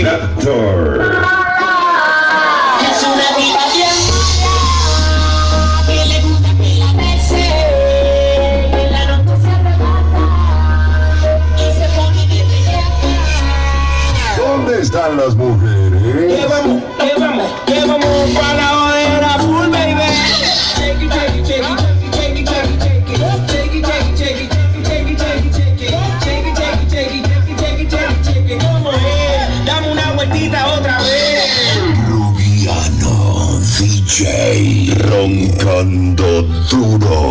Raptor. Es una diva bien mala, que le gusta que la bese, y en la noche se arrebata, y se pone bien bellaca. ¿Dónde están las mujeres? Que vamos para la jodera full, baby. Shake it, shake it, shake it, shake it, shake it, shake it, shake it, shake it, shake it, shake it, shake it, shake it, shake it, shake it, shake it, shake it, shake it, shake it. ¿Cómo es? Dame una vueltita otra vez. Rubiano DJ roncando duro.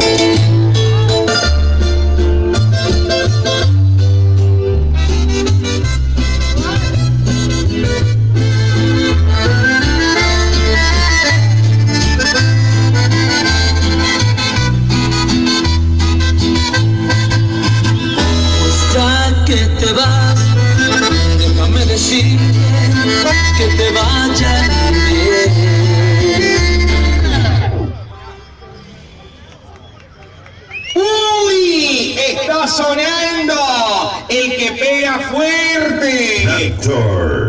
Que te vas, déjame decirte que te vaya bien. ¡Uy! ¡Está sonando! ¡El que pega fuerte! Raptor.